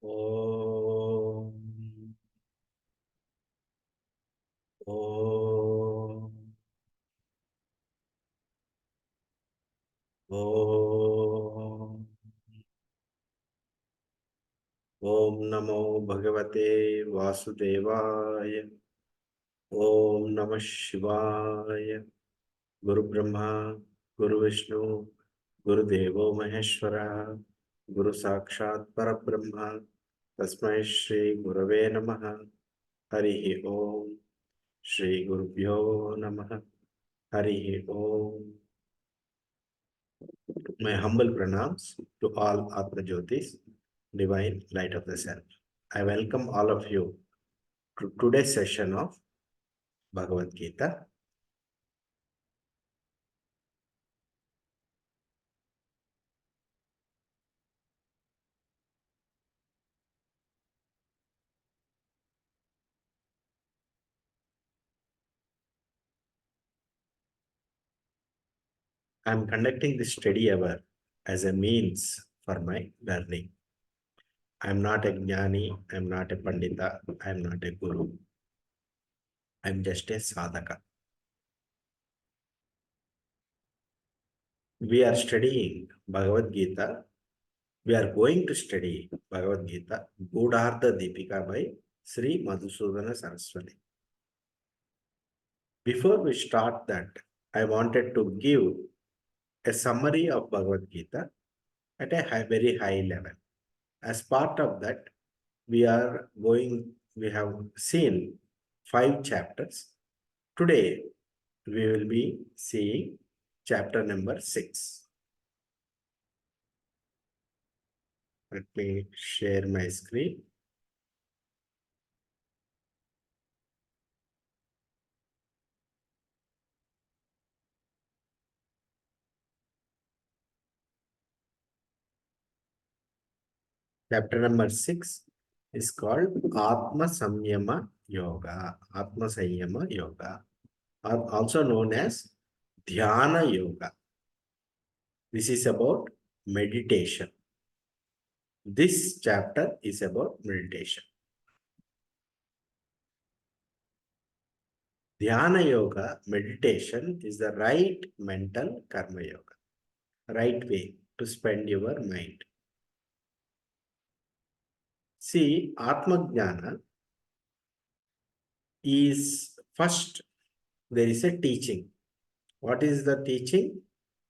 Om. Om. Om. Om Namo Bhagavate Vasudevaya. Om Namah Shivaya. Guru Brahma, Guru Vishnu, Guru Devo Maheshwara, Guru Sakshat Parabrahma, Tasmai Shri Gurave Namaha, Harihi Om, Shri Gurubhyo Namaha, Harihi Om. My humble pranams to all Atma Jyotis, Divine Light of the Self. I welcome all of you to today's session of Bhagavad Gita. I am conducting this study hour as a means for my learning. I am not a jnani, I am not a pandita, I am not a guru. I am just a sadhaka. We are studying Bhagavad Gita. We are going to study Bhagavad Gita, Gudhartha Deepika by Sri Madhusudana Saraswati. Before we start that, I wanted to give a summary of Bhagavad Gita at a very high level. As part of that, we have seen 5 chapters. Today, we will be seeing chapter number 6. Let me share my screen. Chapter number 6 is called Atma Samyama Yoga. Atma Samyama Yoga, or also known as Dhyana Yoga. This is about meditation. This chapter is about meditation. Dhyana Yoga, meditation, is the right mental karma yoga, right way to spend your mind. See, Atma Jnana is first, there is a teaching. What is the teaching?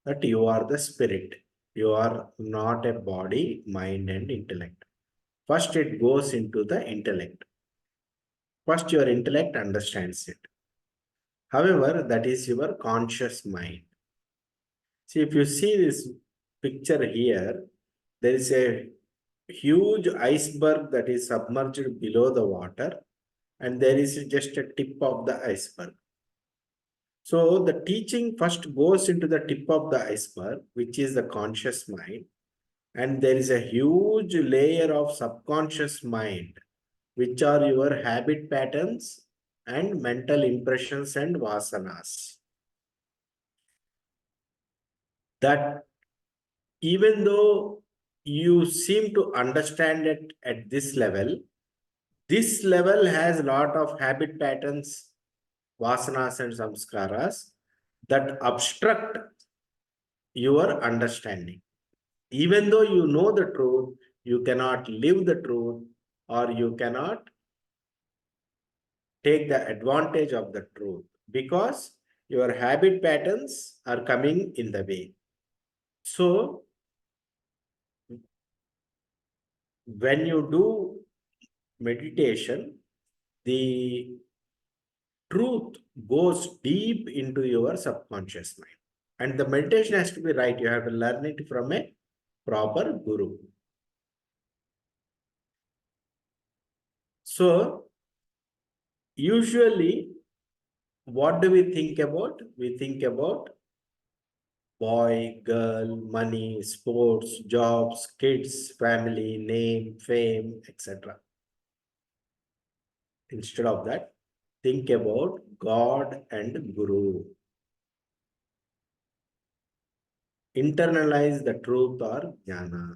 That you are the spirit. You are not a body, mind, and intellect. First, it goes into the intellect. First, your intellect understands it. However, that is your conscious mind. See, if you see this picture here, there is a huge iceberg that is submerged below the water, and there is just a tip of the iceberg. So the teaching first goes into the tip of the iceberg, which is the conscious mind, and there is a huge layer of subconscious mind, which are your habit patterns and mental impressions and vasanas. That even though you seem to understand it at this level has a lot of habit patterns, vasanas and samskaras that obstruct your understanding. Even though you know the truth, you cannot live the truth, or you cannot take the advantage of the truth because your habit patterns are coming in the way. So, when you do meditation, the truth goes deep into your subconscious mind. And the meditation has to be right. You have to learn it from a proper guru. So, usually, what do we think about? We think about boy, girl, money, sports, jobs, kids, family, name, fame, etc. Instead of that, think about God and Guru. Internalize the truth or jnana.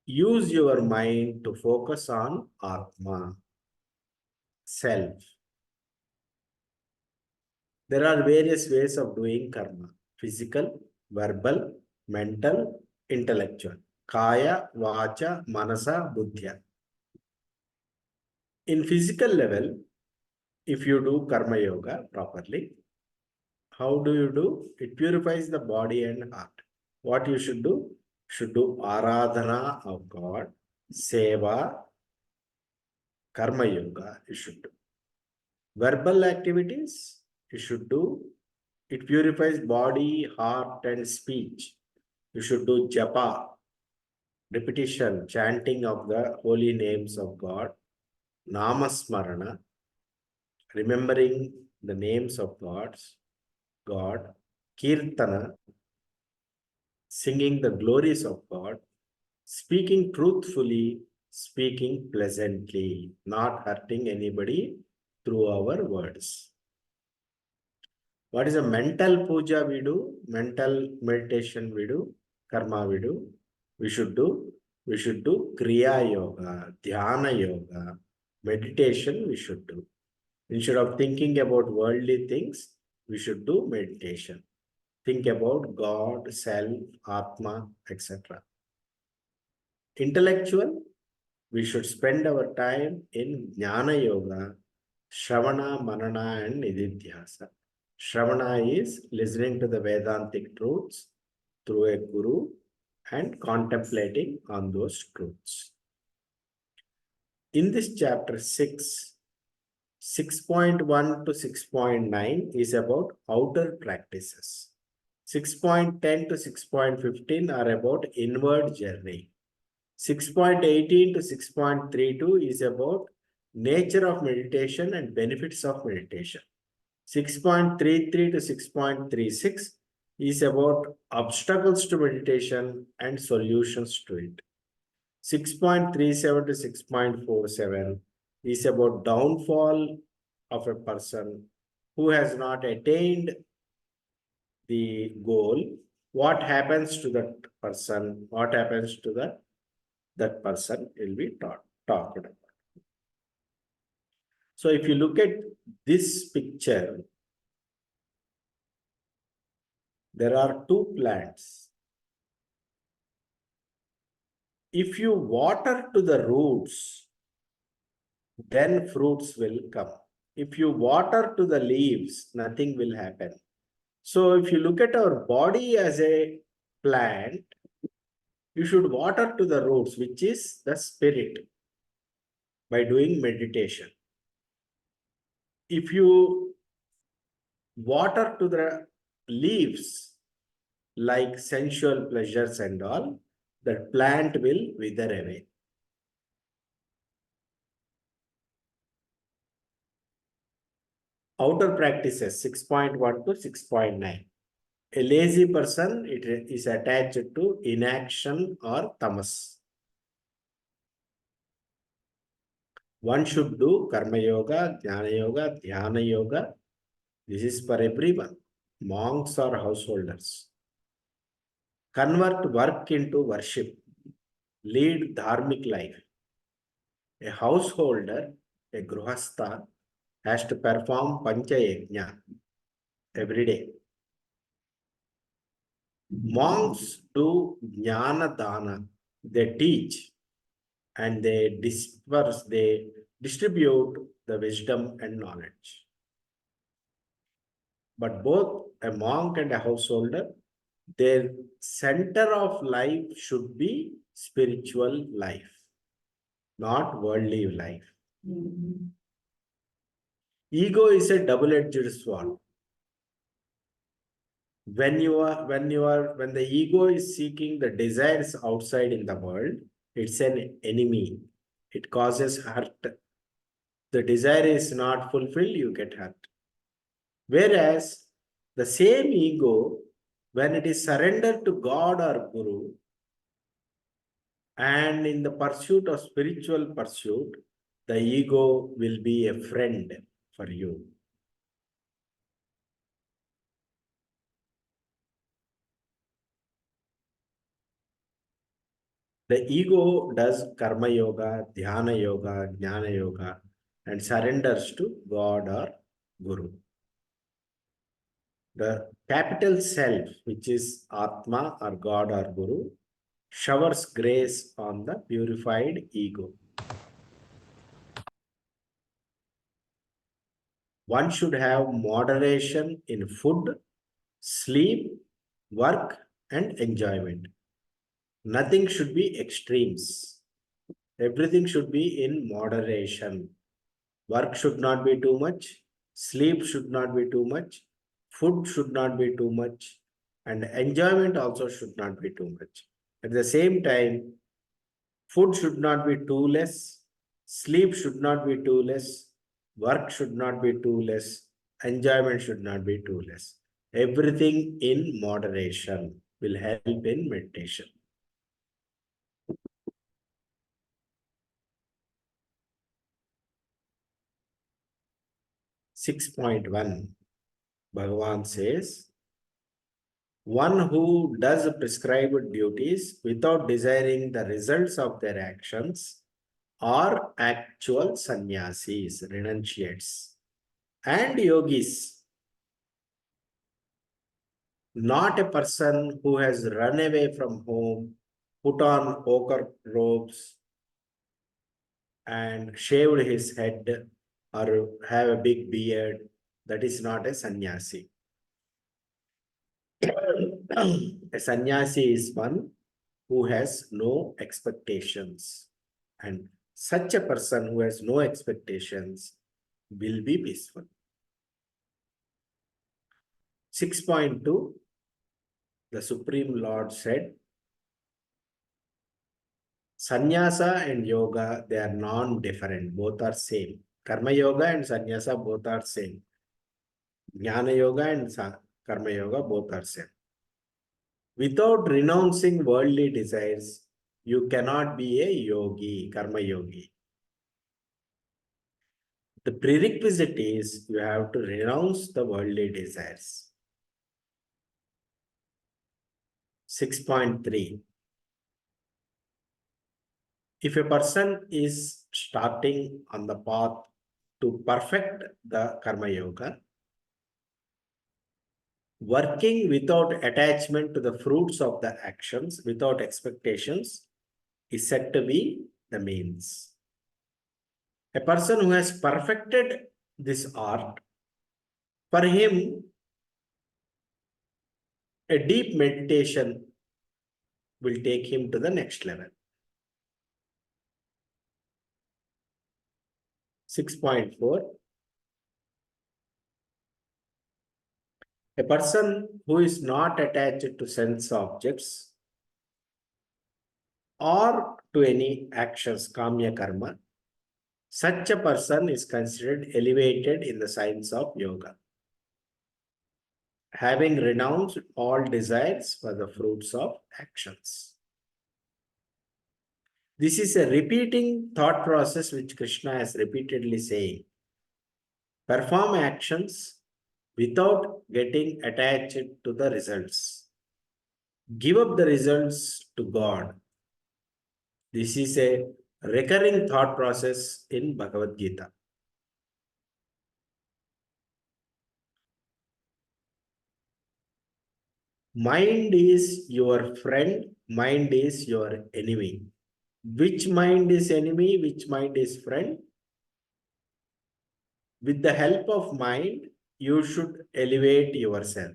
Use your mind to focus on Atma, self. There are various ways of doing karma: physical, verbal, mental, intellectual. Kaya, Vacha, Manasa, Buddhya. In physical level, if you do karma yoga properly, how do you do? It purifies the body and heart. What you should do? Should do aradhana of God, seva, karma yoga. You should do verbal activities. You should do. It purifies body, heart, and speech. You should do japa, repetition, chanting of the holy names of God, namasmarana, remembering the names of God, kirtana, singing the glories of God, speaking truthfully, speaking pleasantly, not hurting anybody through our words. What is a mental puja we do? Mental meditation we do? Karma we do? We should do? We should do Kriya Yoga, Dhyana Yoga, meditation we should do. Instead of thinking about worldly things, we should do meditation. Think about God, self, Atma, etc. Intellectual, we should spend our time in Jnana Yoga, Shravana, Manana, and Nididhyasa. Shravana is listening to the Vedantic truths through a guru and contemplating on those truths. In this chapter 6, 6.1 to 6.9 is about outer practices. 6.10 to 6.15 are about inward journey. 6.18 to 6.32 is about nature of meditation and benefits of meditation. 6.33 to 6.36 is about obstacles to meditation and solutions to it. 6.37 to 6.47 is about downfall of a person who has not attained the goal. What happens to that person? What happens to that person will be talked about. So if you look at this picture, there are two plants. If you water to the roots, then fruits will come. If you water to the leaves, nothing will happen. So if you look at our body as a plant, you should water to the roots, which is the spirit, by doing meditation. If you water to the leaves, like sensual pleasures and all, the plant will wither away. Outer practices 6.1 to 6.9. A lazy person is attached to inaction or tamas. One should do karma yoga, jnana yoga, dhyana yoga. This is for everyone. Monks or householders. Convert work into worship. Lead dharmic life. A householder, a gruhastha, has to perform pancha yajna every day. Monks do jnana dana. They teach and they disperse, they distribute the wisdom and knowledge. But both a monk and a householder, their center of life should be spiritual life, not worldly life. Ego is a double-edged sword. When the ego is seeking the desires outside in the world, it's an enemy. It causes hurt. The desire is not fulfilled, you get hurt. Whereas the same ego, when it is surrendered to God or Guru, and in the pursuit of spiritual pursuit, the ego will be a friend for you. The ego does karma yoga, dhyana yoga, jnana yoga, and surrenders to God or Guru. The capital self, which is Atma or God or Guru, showers grace on the purified ego. One should have moderation in food, sleep, work, and enjoyment. Nothing should be extremes. Everything should be in moderation. Work should not be too much. Sleep should not be too much. Food should not be too much. And enjoyment also should not be too much. At the same time, food should not be too less. Sleep should not be too less. Work should not be too less. Enjoyment should not be too less. Everything in moderation will help in meditation. 6.1, Bhagavan says, one who does prescribed duties without desiring the results of their actions are actual sannyasis, renunciates, and yogis, not a person who has run away from home, put on ochre robes, and shaved his head or have a big beard. That is not a sannyasi. A sannyasi is one who has no expectations. And such a person who has no expectations will be peaceful. 6.2, the Supreme Lord said, Sannyasa and yoga, they are non-different. Both are same. Karma yoga and sannyasa both are same. Jnana yoga and karma yoga both are same. Without renouncing worldly desires, you cannot be a yogi, karma yogi. The prerequisite is you have to renounce the worldly desires. 6.3. If a person is starting on the path to perfect the karma yoga, working without attachment to the fruits of the actions, without expectations, is said to be the means. A person who has perfected this art, for him, a deep meditation will take him to the next level. 6.4. A person who is not attached to sense objects or to any actions, kamya karma, such a person is considered elevated in the science of yoga, having renounced all desires for the fruits of actions. This is a repeating thought process which Krishna is repeatedly saying. Perform actions without getting attached to the results. Give up the results to God. This is a recurring thought process in Bhagavad Gita. Mind is your friend, mind is your enemy. Which mind is enemy, which mind is friend? With the help of mind, you should elevate yourself.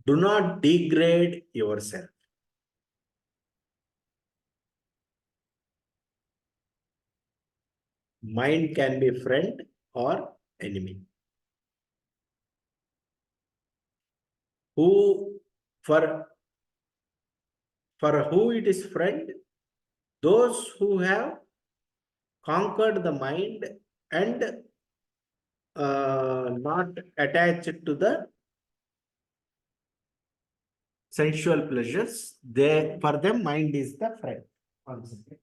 Do not degrade yourself. Mind can be friend or enemy. Who, for who it is friend? Those who have conquered the mind and not attached to the sensual pleasures. They, for them, mind is the friend. Concentrate.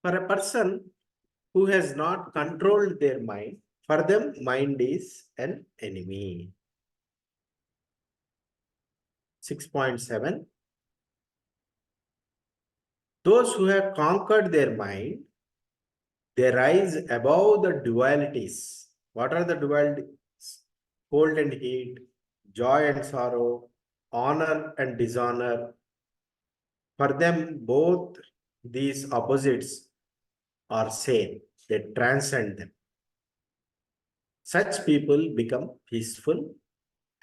For a person who has not controlled their mind, for them, mind is an enemy. 6.7. Those who have conquered their mind, they rise above the dualities. What are the dualities? Cold and heat, joy and sorrow, honor and dishonor. For them, both these opposites are same. They transcend them. Such people become peaceful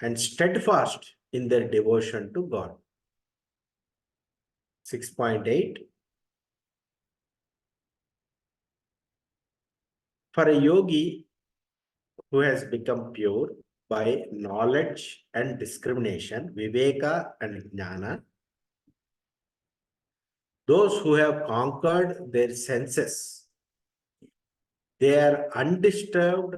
and steadfast in their devotion to God. 6.8. For a yogi who has become pure by knowledge and discrimination, viveka and jnana, those who have conquered their senses, they are undisturbed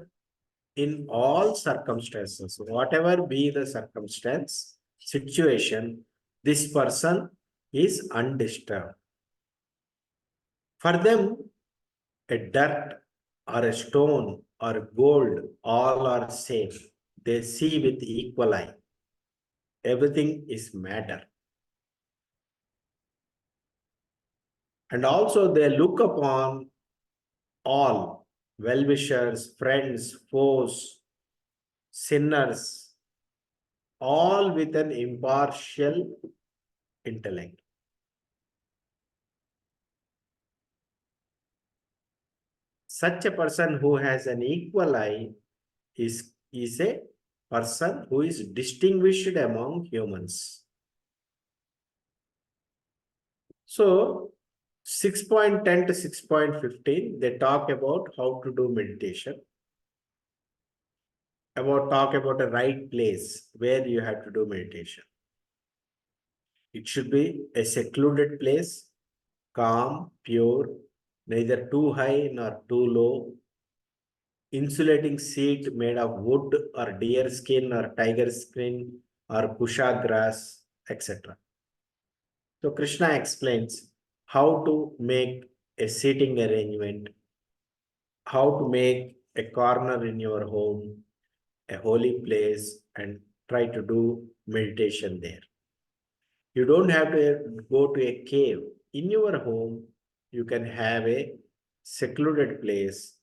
in all circumstances. Whatever be the circumstance, situation, this person is undisturbed. For them, a dirt or a stone or gold, all are same. They see with equal eye. Everything is matter. And also they look upon all well-wishers, friends, foes, sinners, all with an impartial intellect. Such a person who has an equal eye is a person who is distinguished among humans. So 6.10 to 6.15, they talk about how to do meditation. Talk about a right place where you have to do meditation. It should be a secluded place, calm, pure, neither too high nor too low. Insulating seat made of wood or deer skin or tiger skin or kusha grass, etc. So Krishna explains how to make a seating arrangement, how to make a corner in your home, a holy place, and try to do meditation there. You don't have to go to a cave. In your home, you can have a secluded place,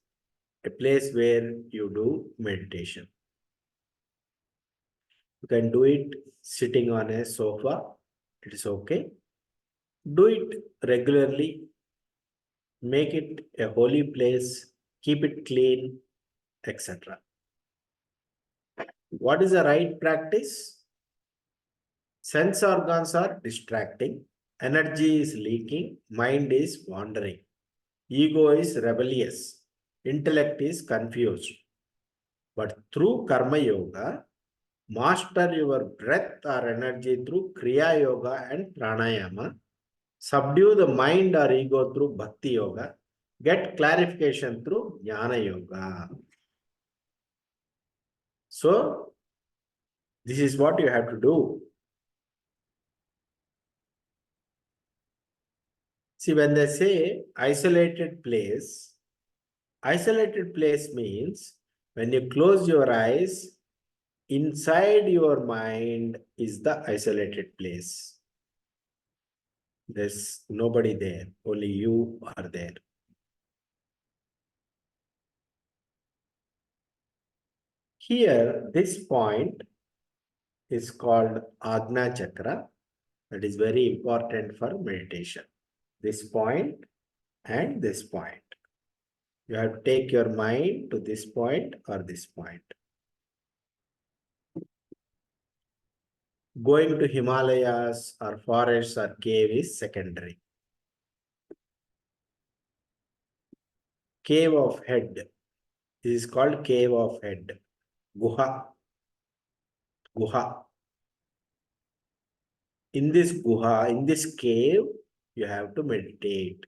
a place where you do meditation. You can do it sitting on a sofa. It is okay. Do it regularly. Make it a holy place. Keep it clean, etc. What is the right practice? Sense organs are distracting. Energy is leaking. Mind is wandering. Ego is rebellious. Intellect is confused. But through Karma Yoga, master your breath or energy through Kriya Yoga and Pranayama. Subdue the mind or ego through Bhakti Yoga. Get clarification through Jnana Yoga. So, this is what you have to do. See, when they say isolated place means when you close your eyes, inside your mind is the isolated place. There's nobody there, only you are there. Here, this point is called Agna Chakra. That is very important for meditation. This point and this point. You have to take your mind to this point or this point. Going to Himalayas or forests or cave is secondary. Cave of head. This is called cave of head. Guha. Guha. In this guha, in this cave, you have to meditate.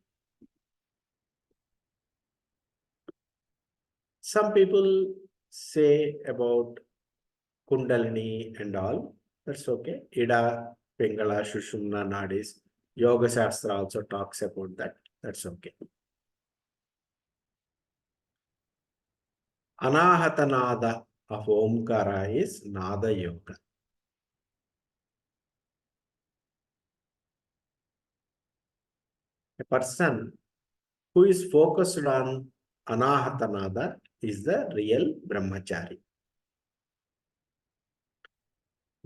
Some people say about Kundalini and all. That's okay. Ida, Pingala, Shushumna, Nadis. Yoga Shastra also talks about that. That's okay. Anahatanada of Omkara is Nada Yoga. A person who is focused on Anahatanada is the real Brahmachari.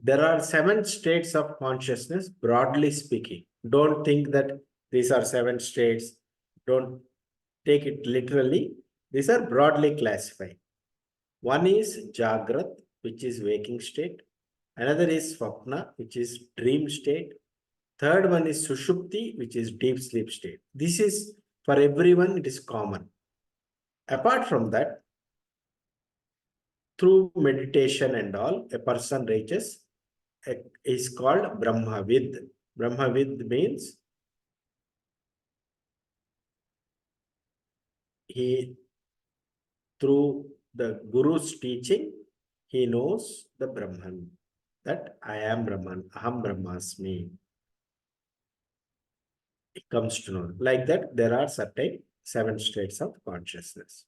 There are 7 states of consciousness, broadly speaking. Don't think that these are 7 states. Don't take it literally. These are broadly classified. One is Jagrat, which is waking state. Another is Swapna, which is dream state. Third one is Sushupti, which is deep sleep state. This is for everyone, it is common. Apart from that, through meditation and all, a person reaches is called Brahmavid. Brahmavid means he, through the Guru's teaching, he knows the Brahman, that I am Brahman, Aham Brahmasmi. It comes to know. Like that, there are certain 7 states of consciousness.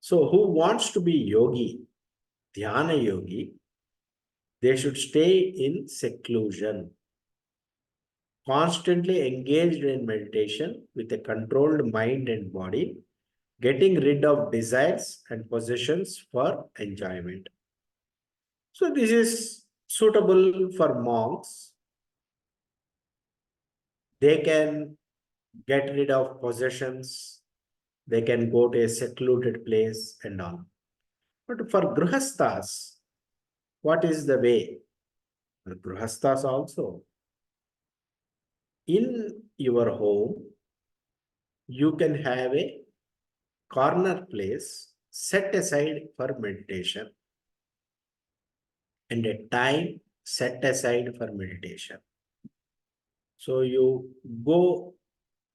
So, who wants to be yogi, dhyana yogi, they should stay in seclusion, constantly engaged in meditation with a controlled mind and body, getting rid of desires and possessions for enjoyment. So, this is suitable for monks. They can get rid of possessions, they can go to a secluded place and all. But for grihasthas, what is the way? For grihasthas also, in your home, you can have a corner place set aside for meditation and a time set aside for meditation. So you go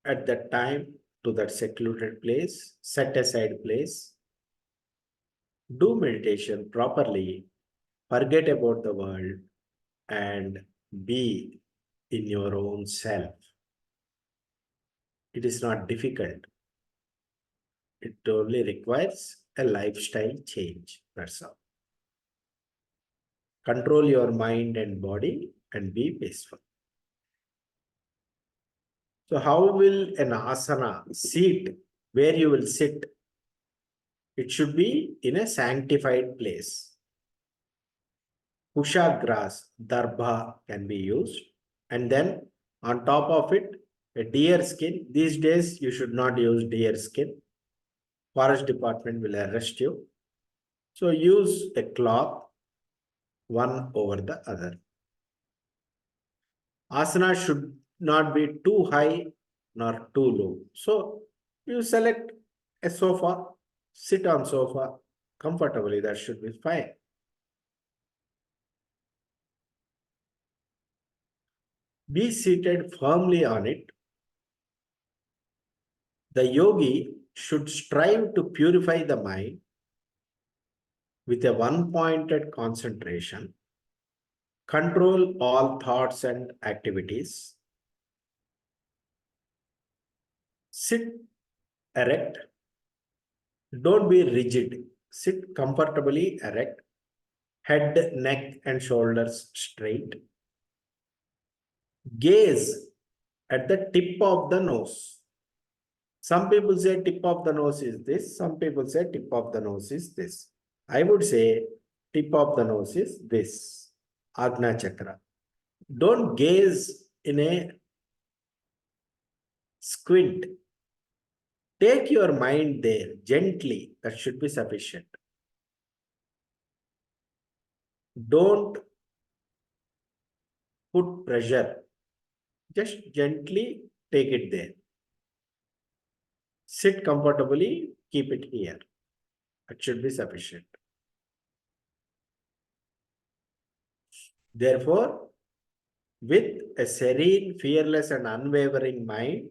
at that time to that secluded place, set aside place, do meditation properly, forget about the world, and be in your own self. It is not difficult. It only requires a lifestyle change. That's all. Control your mind and body and be peaceful. So how will an asana, seat, where you will sit? It should be in a sanctified place. Kusha grass, darbha can be used. And then on top of it, a deer skin. These days, you should not use deer skin. Forest department will arrest you. So use a cloth, one over the other. Asana should not be too high nor too low. So you select a sofa, sit on sofa comfortably. That should be fine. Be seated firmly on it. The yogi should strive to purify the mind with a one-pointed concentration, control all thoughts and activities, sit erect, don't be rigid, sit comfortably erect, head, neck and shoulders straight, gaze at the tip of the nose. Some people say tip of the nose is this, some people say tip of the nose is this. I would say tip of the nose is this, Agna Chakra. Don't gaze in a squint. Take your mind there gently. That should be sufficient. Don't put pressure. Just gently take it there. Sit comfortably. Keep it here. That should be sufficient. Therefore, with a serene, fearless, and unwavering mind,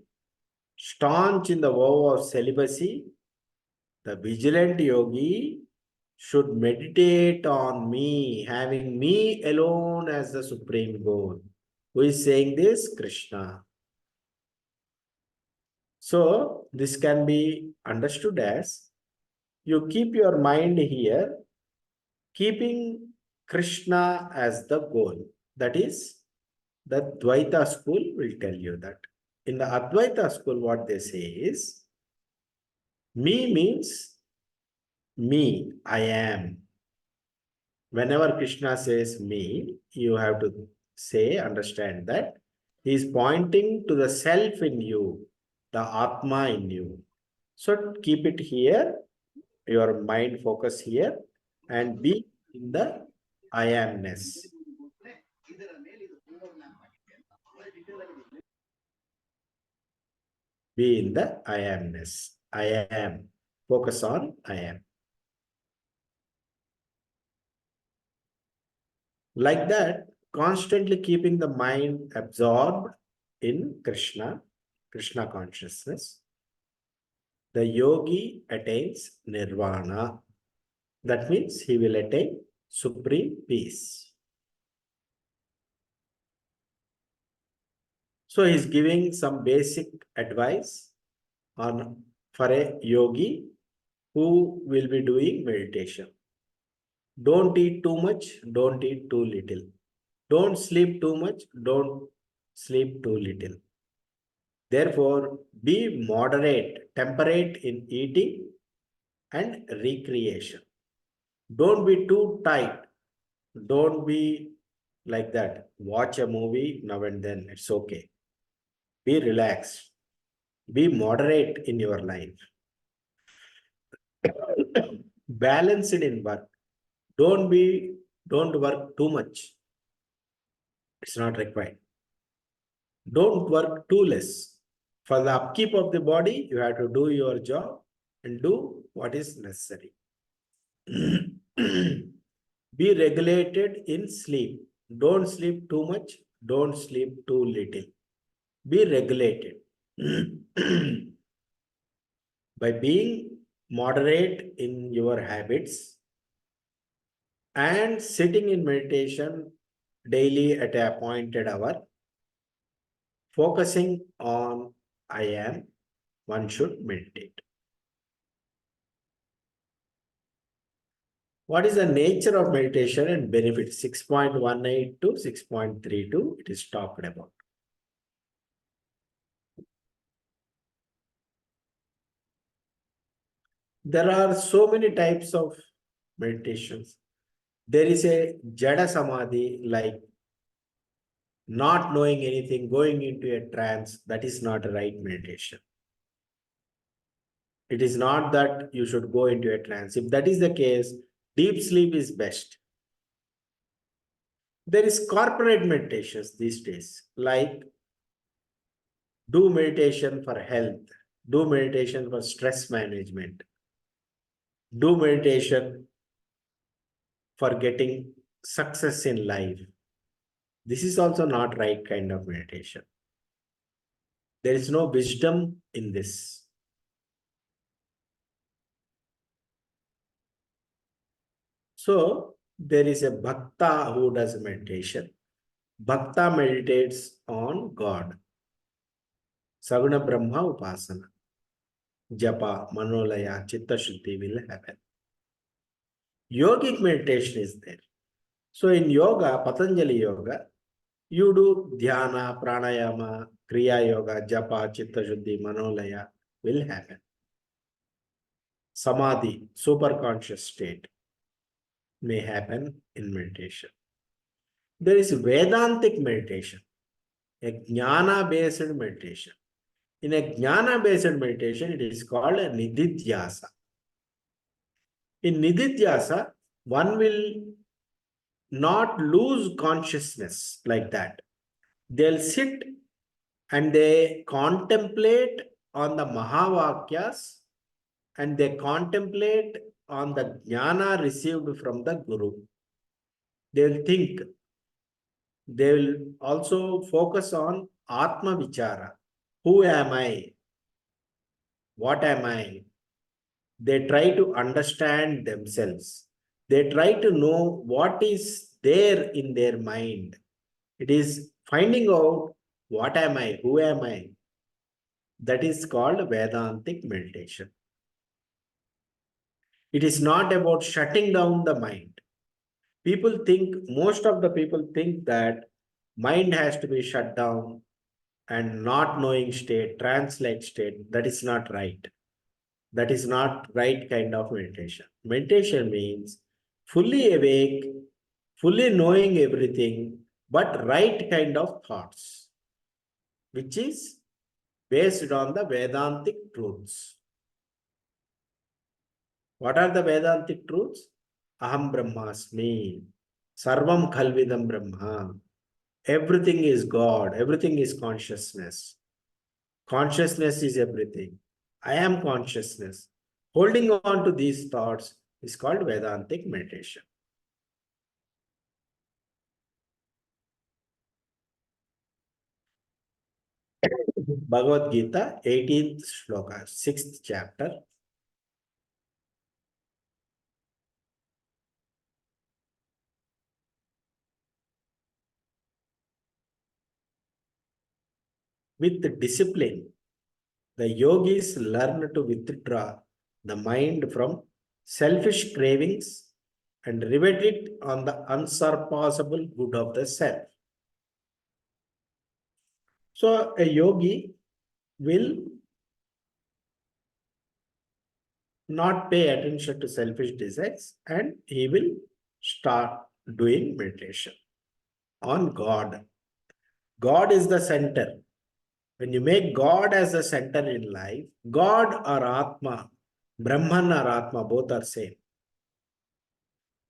staunch in the vow of celibacy, the vigilant yogi should meditate on me, having me alone as the supreme goal. Who is saying this? Krishna. So this can be understood as you keep your mind here, keeping Krishna as the goal. That is, the Dvaita school will tell you that. In the Advaita school, what they say is, me means me, I am. Whenever Krishna says me, you have to say, understand that he is pointing to the self in you, the Atma in you. So keep it here, your mind focus here, and be in the I amness. Be in the I amness. I am. Focus on I am. Like that, constantly keeping the mind absorbed in Krishna, Krishna consciousness, the yogi attains nirvana. That means he will attain supreme peace. So he's giving some basic advice on for a yogi who will be doing meditation. Don't eat too much, don't eat too little. Don't sleep too much, don't sleep too little. Therefore, be moderate, temperate in eating and recreation. Don't be too tight. Don't be like that. Watch a movie now and then. It's okay. Be relaxed. Be moderate in your life. Balance it in work. Don't work too much. It's not required. Don't work too less. For the upkeep of the body, you have to do your job and do what is necessary. Be regulated in sleep. Don't sleep too much. Don't sleep too little. Be regulated. By being moderate in your habits and sitting in meditation daily at an appointed hour, focusing on I am, one should meditate. What is the nature of meditation and benefits? 6.18 to 6.32, it is talked about. There are so many types of meditations. There is a Jada Samadhi, like not knowing anything, going into a trance. That is not a right meditation. It is not that you should go into a trance. If that is the case, deep sleep is best. There is corporate meditations these days, like do meditation for health, do meditation for stress management, do meditation for getting success in life. This is also not right kind of meditation. There is no wisdom in this. So there is a bhakta who does meditation. Bhakta meditates on God. Saguna Brahma Upasana. Japa, Manolaya, Chitta Shuddhi will happen. Yogic meditation is there. So in yoga, Patanjali yoga, you do dhyana, pranayama, kriya yoga, japa, chitta shuddhi, manolaya will happen. Samadhi, superconscious state, may happen in meditation. There is Vedantic meditation, a jnana-based meditation. In a jnana-based meditation, it is called a nididhyasa. In nididhyasa, one will not lose consciousness like that. They'll sit and they contemplate on the Mahavakyas and they contemplate on the jnana received from the Guru. They'll think. They will also focus on Atma Vichara. Who am I? What am I? They try to understand themselves. They try to know what is there in their mind. It is finding out what am I? Who am I? That is called Vedantic meditation. It is not about shutting down the mind. Most of the people think that mind has to be shut down and not knowing state, translate state. That is not right. That is not right kind of meditation. Meditation means fully awake, fully knowing everything, but right kind of thoughts, which is based on the Vedantic truths. What are the Vedantic truths? Aham Brahmasmi. Sarvam Khalvidam Brahma. Everything is God. Everything is consciousness. Consciousness is everything. I am consciousness. Holding on to these thoughts is called Vedantic meditation. Bhagavad Gita, 18th shloka, 6th chapter. With discipline, the yogis learn to withdraw the mind from selfish cravings and rivet it on the unsurpassable good of the self. So a yogi will not pay attention to selfish desires and he will start doing meditation on God. God is the center. When you make God as the center in life, God or Atma, Brahman or Atma, both are same.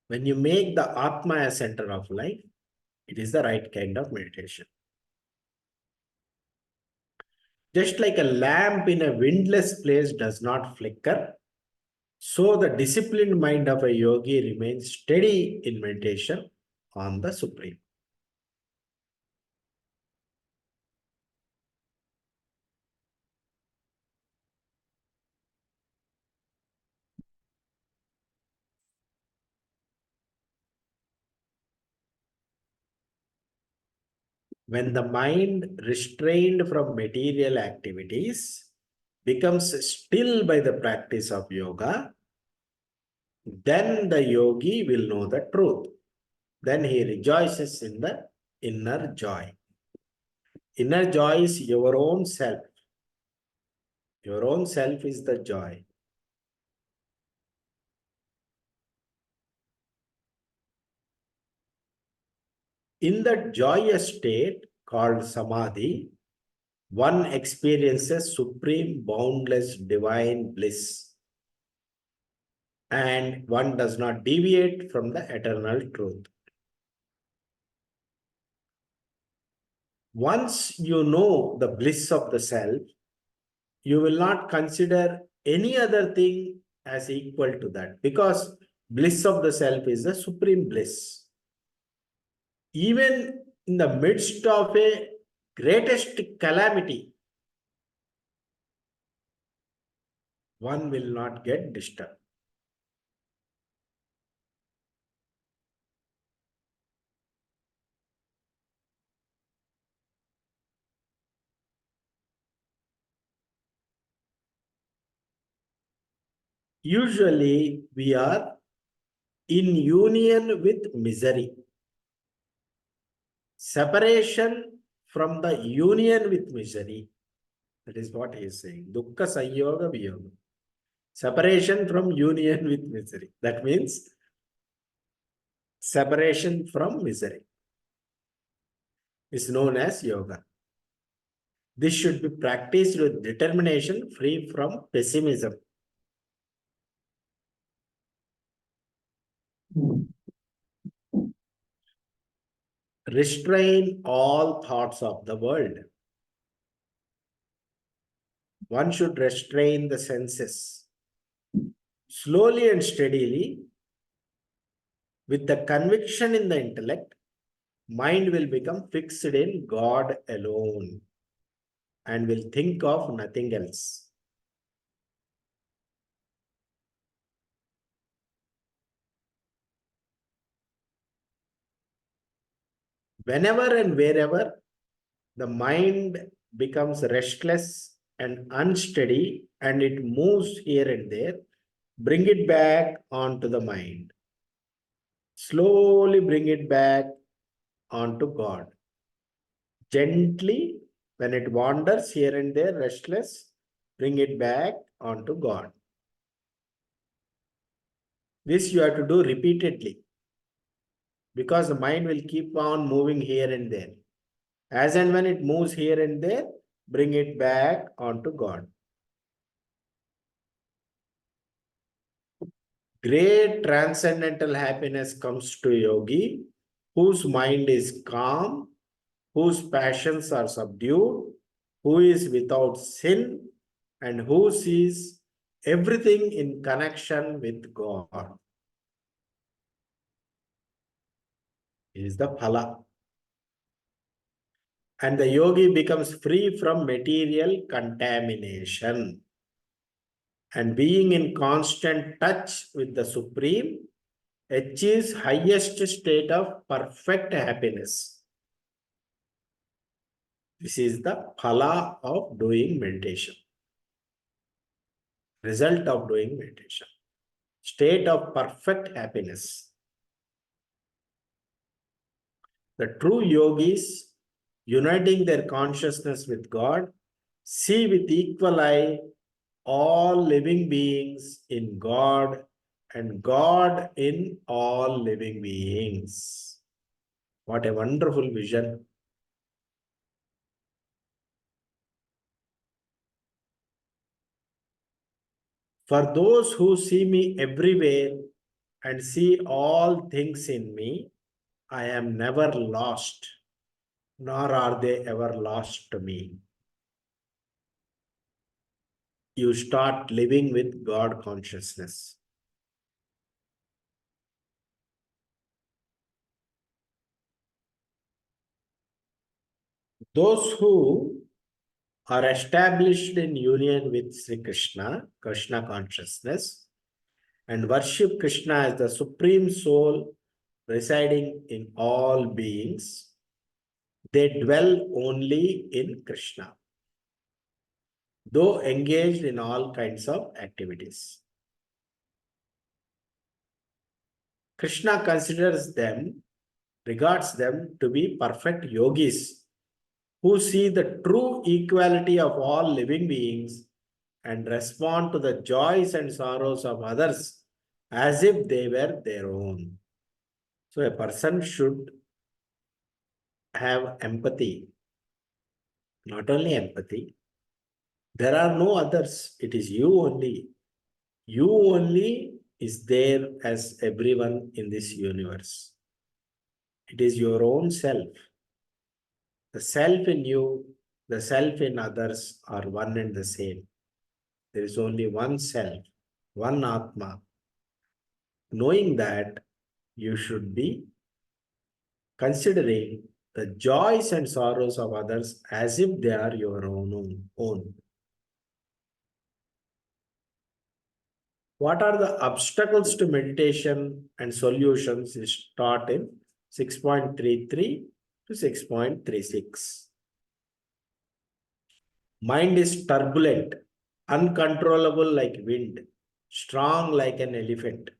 When you make the Atma as center of life, it is the right kind of meditation. Just like a lamp in a windless place does not flicker, so the disciplined mind of a yogi remains steady in meditation on the Supreme. When the mind restrained from material activities becomes still by the practice of yoga, then the yogi will know the truth. Then he rejoices in the inner joy. Inner joy is your own self. Your own self is the joy. In that joyous state called samadhi, one experiences supreme, boundless, divine bliss. And one does not deviate from the eternal truth. Once you know the bliss of the self, you will not consider any other thing as equal to that because bliss of the self is the supreme bliss. Even in the midst of a greatest calamity, one will not get disturbed. Usually, we are in union with misery. Separation from the union with misery. That is what he is saying. Dukkha sanyoga viyoga. Separation from union with misery. That means separation from misery is known as yoga. This should be practiced with determination, free from pessimism. Restrain all thoughts of the world. One should restrain the senses. Slowly and steadily, with the conviction in the intellect, mind will become fixed in God alone and will think of nothing else. Whenever and wherever the mind becomes restless and unsteady and it moves here and there, bring it back onto the mind. Slowly bring it back onto God. Gently, when it wanders here and there, restless, bring it back onto God. This you have to do repeatedly because the mind will keep on moving here and there. As and when it moves here and there, bring it back onto God. Great transcendental happiness comes to yogi whose mind is calm, whose passions are subdued, who is without sin, and who sees everything in connection with God. Is the phala. And the yogi becomes free from material contamination. And being in constant touch with the Supreme achieves highest state of perfect happiness. This is the phala of doing meditation. Result of doing meditation. State of perfect happiness. The true yogis, uniting their consciousness with God, see with equal eye all living beings in God and God in all living beings. What a wonderful vision. For those who see me everywhere and see all things in me, I am never lost, nor are they ever lost to me. You start living with God consciousness. Those who are established in union with Sri Krishna, Krishna consciousness, and worship Krishna as the supreme soul residing in all beings, they dwell only in Krishna, though engaged in all kinds of activities. Krishna regards them to be perfect yogis who see the true equality of all living beings and respond to the joys and sorrows of others as if they were their own. So a person should have empathy, not only empathy. There are no others. It is you only. You only is there as everyone in this universe. It is your own self. The self in you, the self in others are one and the same. There is only one self, one Atma. Knowing that, you should be considering the joys and sorrows of others as if they are your own. What are the obstacles to meditation and solutions is taught in 6.33 to 6.36. Mind is turbulent, uncontrollable like wind, strong like an elephant.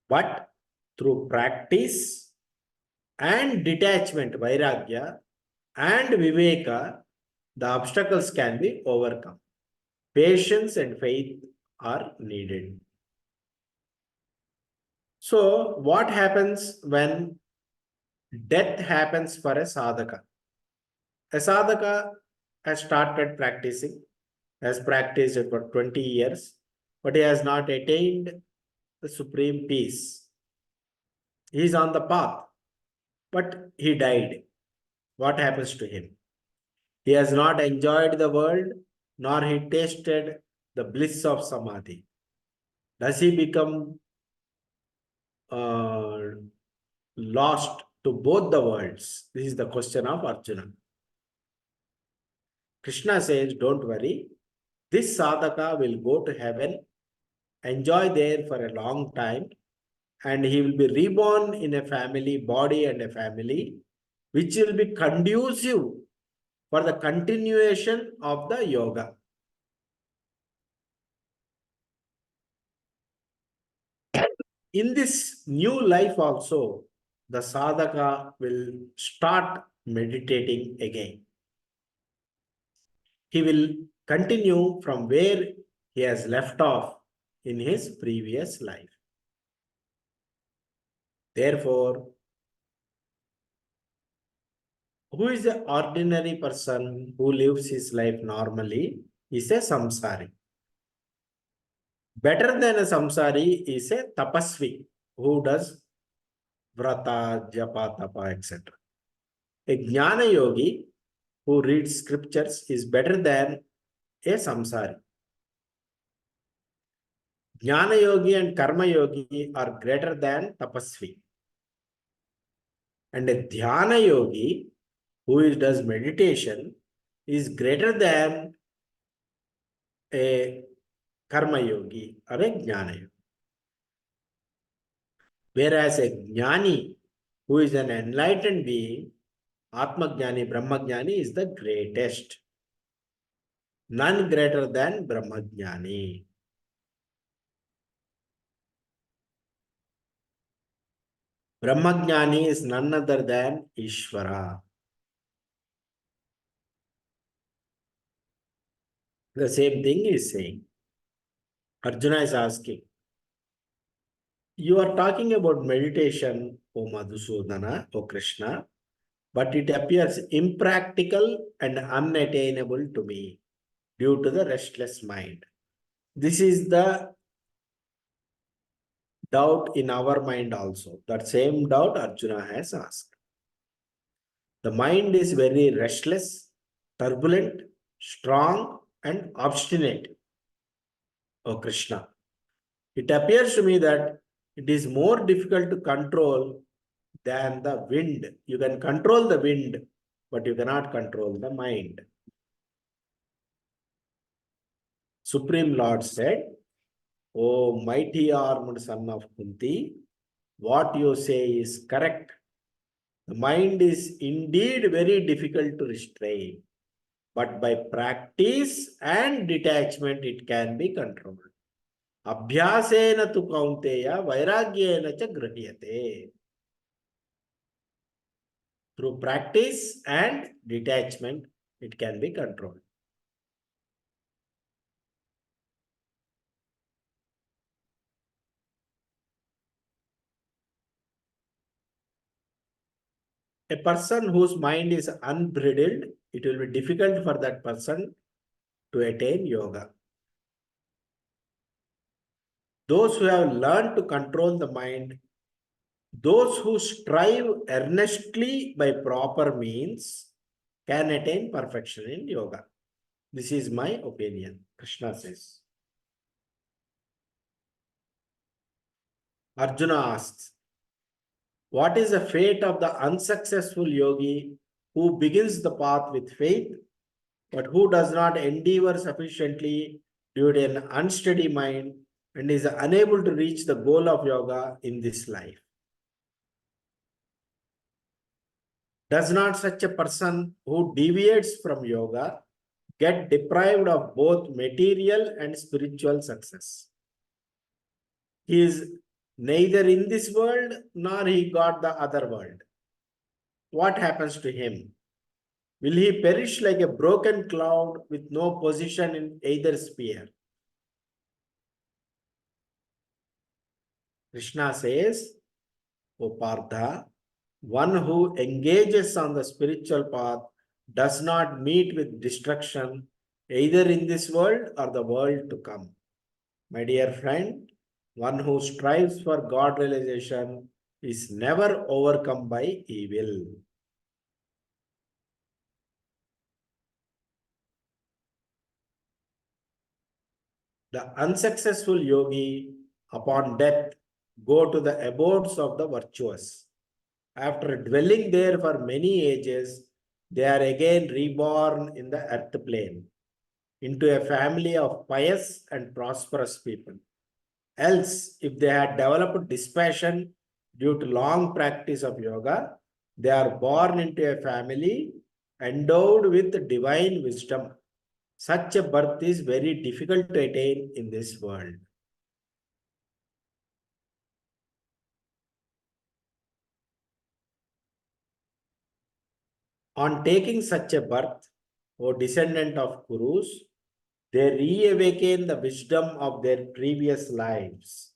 But through practice and detachment, vairagya, and viveka, the obstacles can be overcome. Patience and faith are needed. So, what happens when death happens for a sadhaka? A sadhaka has started practicing, has practiced for 20 years, but he has not attained the supreme peace. He is on the path, but he died. What happens to him? He has not enjoyed the world, nor he tasted the bliss of samadhi. Does he become uh, lost to both the worlds? This is the question of Arjuna. Krishna says, don't worry. This sadhaka will go to heaven, enjoy there for a long time, and he will be reborn in a family, body and a family, which will be conducive for the continuation of the yoga. In this new life also, the sadhaka will start meditating again. He will continue from where he has left off in his previous life. Therefore, who is the ordinary person who lives his life normally is a samsari. Better than a samsari is a tapasvi who does vrata, japa, tapa, etc. A jnana yogi who reads scriptures is better than a samsari. Jnana yogi and karma yogi are greater than tapasvi. And a dhyana yogi who does meditation is greater than a karma yogi or a jnana yogi. Whereas a jnani who is an enlightened being, Atma Jnani, Brahma Jnani is the greatest. None greater than Brahma Jnani. Brahma Jnani is none other than Ishvara. The same thing is saying. Arjuna is asking, you are talking about meditation, O Madhusudana, O Krishna, but it appears impractical and unattainable to me due to the restless mind. This is the doubt in our mind also. That same doubt Arjuna has asked. The mind is very restless, turbulent, strong, and obstinate, O Krishna. It appears to me that it is more difficult to control than the wind. You can control the wind, but you cannot control the mind. Supreme Lord said, O mighty armed son of Kunti, what you say is correct. The mind is indeed very difficult to restrain, but by practice and detachment it can be controlled. Abhyasena tu kaunteya vairagyena cha grahyate. Through practice and detachment, it can be controlled. A person whose mind is unbridled, it will be difficult for that person to attain yoga. Those who have learned to control the mind, those who strive earnestly by proper means, can attain perfection in yoga. This is my opinion, Krishna says. Arjuna asks, what is the fate of the unsuccessful yogi who begins the path with faith, but who does not endeavor sufficiently due to an unsteady mind and is unable to reach the goal of yoga in this life? Does not such a person who deviates from yoga get deprived of both material and spiritual success? He is neither in this world nor he got the other world. What happens to him? Will he perish like a broken cloud with no position in either sphere? Krishna says, O Partha, one who engages on the spiritual path does not meet with destruction either in this world or the world to come. My dear friend, one who strives for God realization is never overcome by evil. The unsuccessful yogi, upon death, go to the abodes of the virtuous. After dwelling there for many ages, they are again reborn in the earth plane into a family of pious and prosperous people. Else, if they had developed dispassion due to long practice of yoga, they are born into a family endowed with divine wisdom. Such a birth is very difficult to attain in this world. On taking such a birth, O descendant of Kurus, they reawaken the wisdom of their previous lives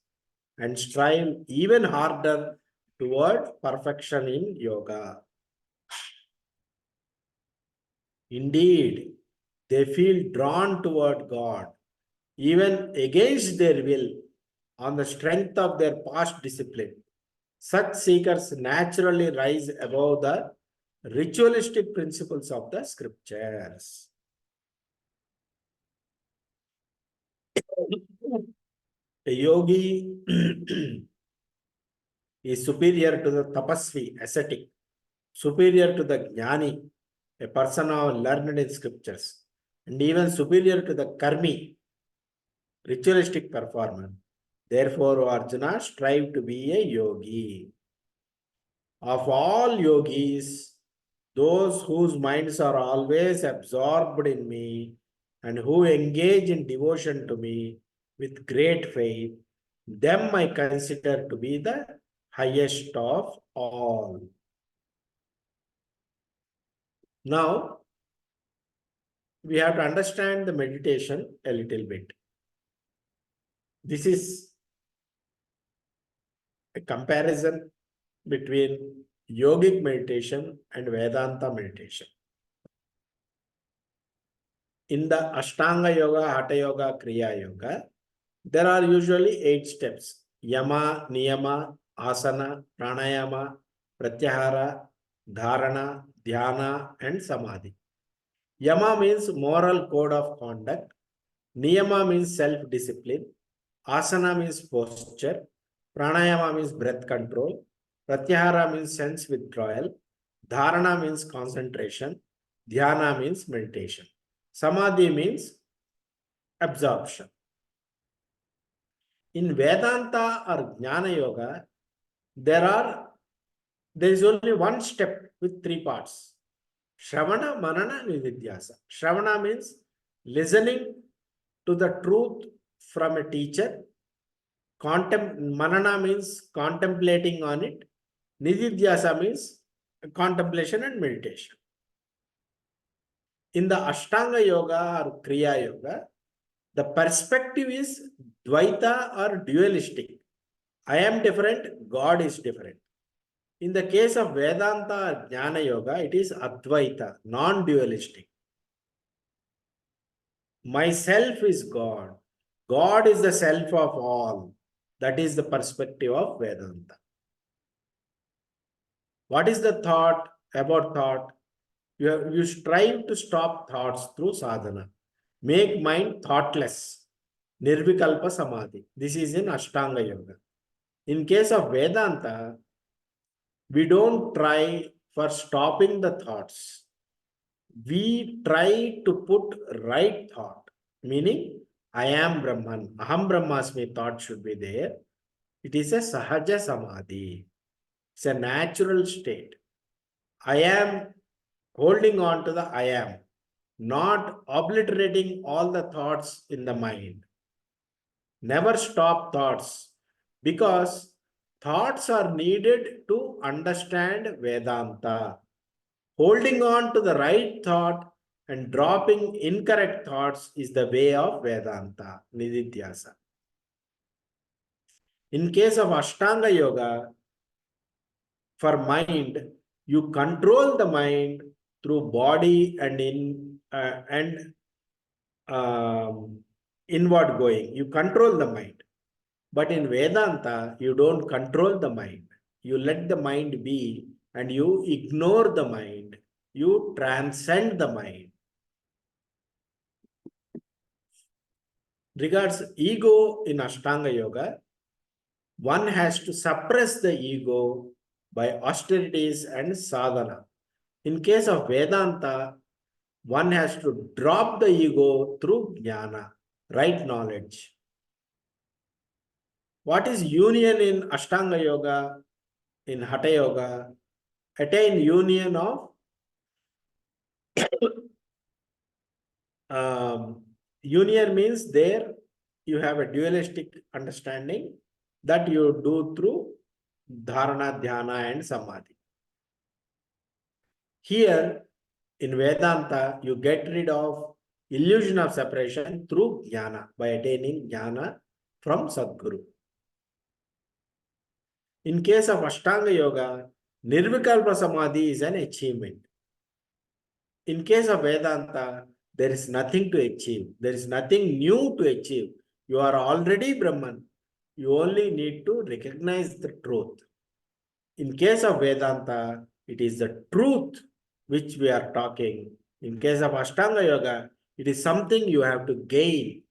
and strive even harder toward perfection in yoga. Indeed, they feel drawn toward God, even against their will, on the strength of their past discipline. Such seekers naturally rise above the ritualistic principles of the scriptures. A yogi is superior to the tapasvi, ascetic, superior to the jnani, a person who learned in scriptures, and even superior to the karmi, ritualistic performer. Therefore, Arjuna, strive to be a yogi. Of all yogis, those whose minds are always absorbed in me and who engage in devotion to me with great faith, them I consider to be the highest of all. Now, we have to understand the meditation a little bit. This is a comparison between yogic meditation and Vedanta meditation. In the Ashtanga Yoga, Hatha Yoga, Kriya Yoga, there are usually 8 steps: Yama, Niyama, Asana, Pranayama, Pratyahara, Dharana, Dhyana, and Samadhi. Yama means moral code of conduct. Niyama means self-discipline. Asana means posture. Pranayama means breath control. Pratyahara means sense withdrawal. Dharana means concentration. Dhyana means meditation. Samadhi means absorption. In Vedanta or Jnana Yoga, there is only one step with 3 parts. Shravana, Manana, Nididhyasa. Shravana means listening to the truth from a teacher. Manana means contemplating on it. Nididhyasa means contemplation and meditation. In the Ashtanga Yoga or Kriya Yoga, the perspective is Dvaita or dualistic. I am different, God is different. In the case of Vedanta or Jnana Yoga, it is Advaita, non-dualistic. Myself is God. God is the self of all. That is the perspective of Vedanta. What is the thought about thought? You strive to stop thoughts through sadhana. Make mind thoughtless. Nirvikalpa Samadhi. This is in Ashtanga Yoga. In case of Vedanta, we don't try for stopping the thoughts. We try to put right thought, meaning I am Brahman. Aham Brahmasmi thought should be there. It is a Sahaja Samadhi. It's a natural state. I am holding on to the I am, not obliterating all the thoughts in the mind. Never stop thoughts because thoughts are needed to understand Vedanta. Holding on to the right thought and dropping incorrect thoughts is the way of Vedanta, Nididhyasa. In case of Ashtanga Yoga, for mind, you control the mind through body and inward going. You control the mind. But in Vedanta, you don't control the mind. You let the mind be and you ignore the mind. You transcend the mind. Regards ego in Ashtanga Yoga, one has to suppress the ego by austerities and sadhana. In case of Vedanta, one has to drop the ego through jnana, right knowledge. What is union in Ashtanga Yoga, in Hatha Yoga? Attain union of Union means there you have a dualistic understanding that you do through dharana, dhyana, and samadhi. Here in Vedanta, you get rid of illusion of separation through jnana by attaining jnana from Sadguru. In case of Ashtanga Yoga, Nirvikalpa Samadhi is an achievement. In case of Vedanta, there is nothing to achieve. There is nothing new to achieve. You are already Brahman. You only need to recognize the truth. In case of Vedanta, it is the truth which we are talking. In case of Ashtanga Yoga, it is something you have to gain.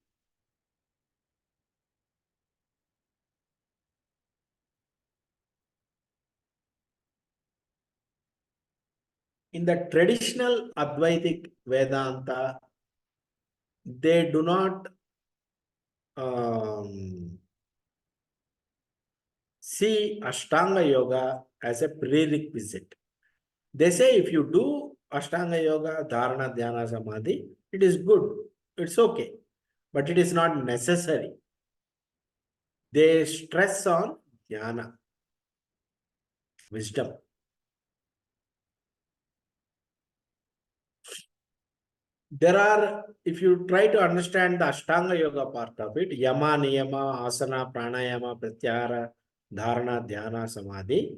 In the traditional Advaitic Vedanta, they do not see Ashtanga Yoga as a prerequisite. They say if you do Ashtanga Yoga, Dharana, Dhyana, Samadhi, it is good. It's okay. But it is not necessary. They stress on Dhyana, wisdom. There are, if you try to understand the Ashtanga Yoga part of it, Yama, Niyama, Asana, Pranayama, Pratyahara, Dharana, Dhyana, Samadhi,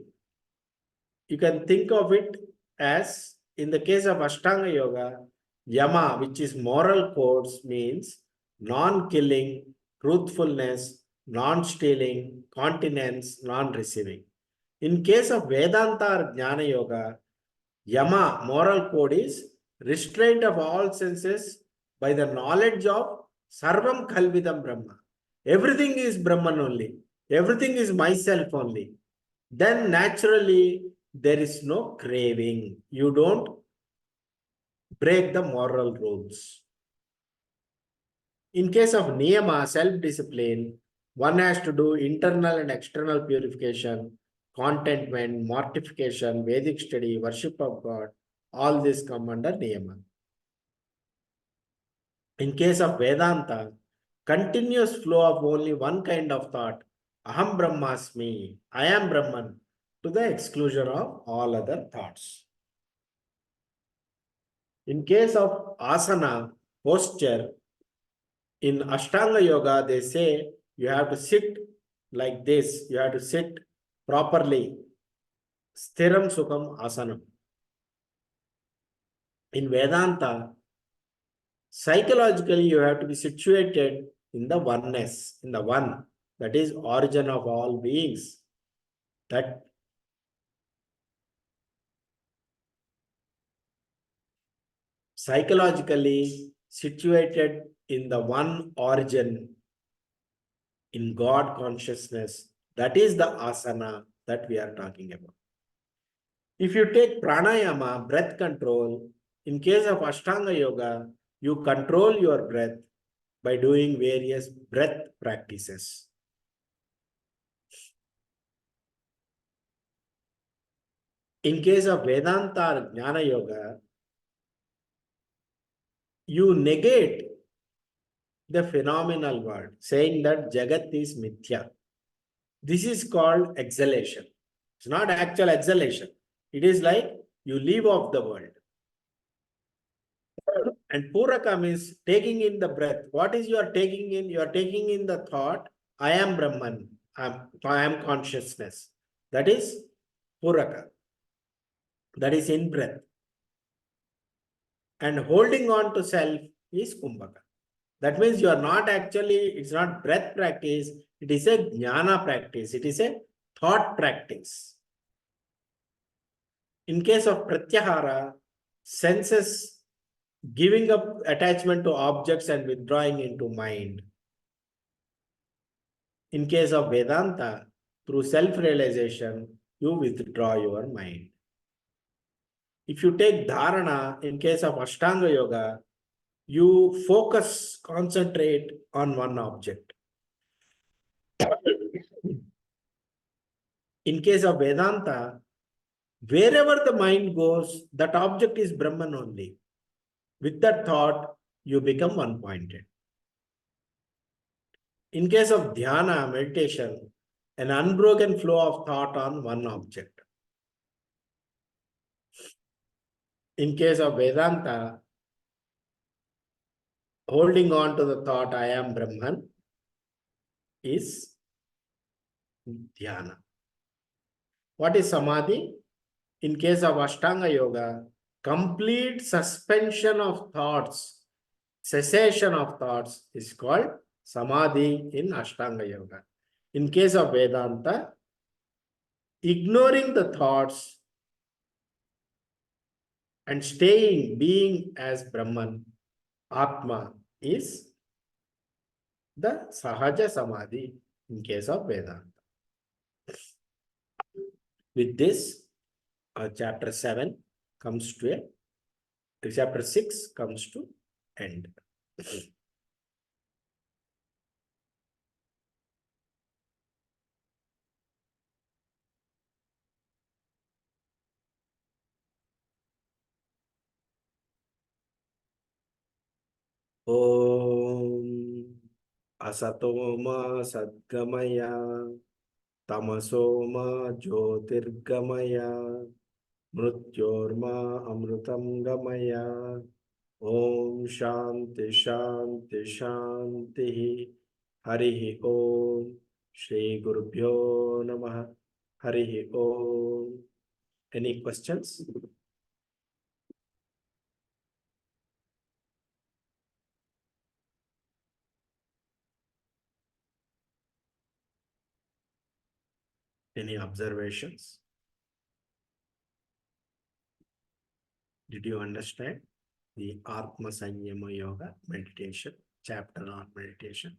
you can think of it as, in the case of Ashtanga Yoga, Yama, which is moral codes, means non-killing, truthfulness, non-stealing, continence, non-receiving. In case of Vedanta or Jnana Yoga, Yama, moral code, is restraint of all senses by the knowledge of Sarvam Kalvidam Brahma. Everything is Brahman only. Everything is myself only. Then naturally, there is no craving. You don't break the moral rules. In case of Niyama, self-discipline, one has to do internal and external purification, contentment, mortification, Vedic study, worship of God. All this come under Niyama. In case of Vedanta, continuous flow of only one kind of thought, Aham Brahmasmi, I am Brahman, to the exclusion of all other thoughts. In case of asana, posture, in Ashtanga Yoga, they say you have to sit like this, you have to sit properly. Sthiram Sukham Asanam. In Vedanta, psychologically, you have to be situated in the oneness, in the one, that is origin of all beings. That psychologically situated in the one origin, in God consciousness, that is the asana that we are talking about. If you take pranayama, breath control, in case of Ashtanga Yoga, you control your breath by doing various breath practices. In case of Vedanta or Jnana Yoga, you negate the phenomenal world, saying that Jagat is Mithya. This is called exhalation. It's not actual exhalation. It is like you leave off the world. And Puraka means taking in the breath. What is you are taking in? You are taking in the thought, I am Brahman, I am consciousness. That is Puraka. That is in breath. And holding on to self is Kumbhaka. That means you are not actually, it's not breath practice, it is a jnana practice, it is a thought practice. In case of Pratyahara, senses giving up attachment to objects and withdrawing into mind. In case of Vedanta, through self-realization, you withdraw your mind. If you take dharana, in case of Ashtanga Yoga, you focus, concentrate on one object. In case of Vedanta, wherever the mind goes, that object is Brahman only. With that thought, you become one-pointed. In case of dhyana, meditation, an unbroken flow of thought on one object. In case of Vedanta, holding on to the thought I am Brahman is dhyana. What is samadhi? In case of Ashtanga Yoga, complete suspension of thoughts, cessation of thoughts is called samadhi in Ashtanga Yoga. In case of Vedanta, ignoring the thoughts and staying, being as Brahman, Atma, is the Sahaja Samadhi in case of Vedanta. With this, chapter 7 comes to chapter 6 comes to end. Om Asatoma Sadgamaya Tamasoma Jyotirgamaya Mrutyorma Amrutam Gamaya. Om Shanti Shanti Shanti. Harihi Om. Shri Gurubhyo Namaha. Harihi Om. Any questions? Any observations? Did you understand the Atma Sanyama Yoga meditation, chapter on meditation?